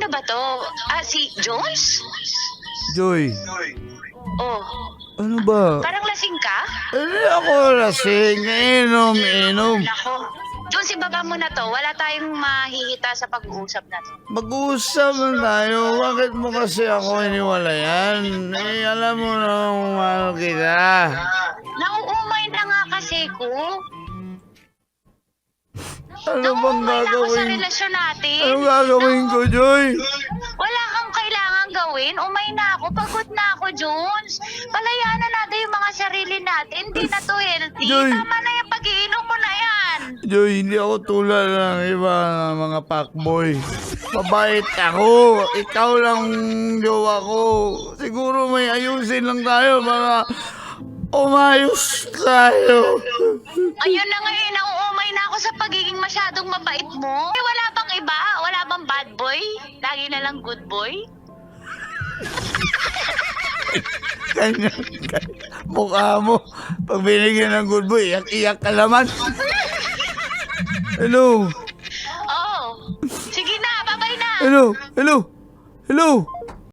Sino ba to? Si Jones? Joy, Oh, ano ba? parang lasing ka? Hindi ako lasing. Inom. Nako. Jones, ibaba mo na to. Wala tayong mahihita sa pag-uusap na to. Mag-uusap na tayo. Bakit mo kasi ako iniwalayan? Alam mo na mahal kita. Nauumay na nga kasi ko. Ano bang Nauumay na ako sa gagawin? relasyon natin. Anong gagawin ko, Joy? Wala kang kailangan gawin. Umay na ako. Pagod na ako, Jones. Palayaan na natin yung mga sarili natin. Hindi na to healthy. Joy. Tama na yung pag-iinom mo na yan. Joy, hindi ako tulad ng iba na mga fuckboy. Mabait ako. Ikaw lang jowa ko. Siguro may ayusin lang tayo para umayos tayo. Ayun na ngayon, nauumay na ako sa pagiging masyadong mabait mo. Wala bang iba? Wala bang bad boy? Lagi na lang good boy? Kanya. Mukha mo. Pag binigyan ng good boy, iyak ka naman. Hello. Oh, sige na, babay na. Hello.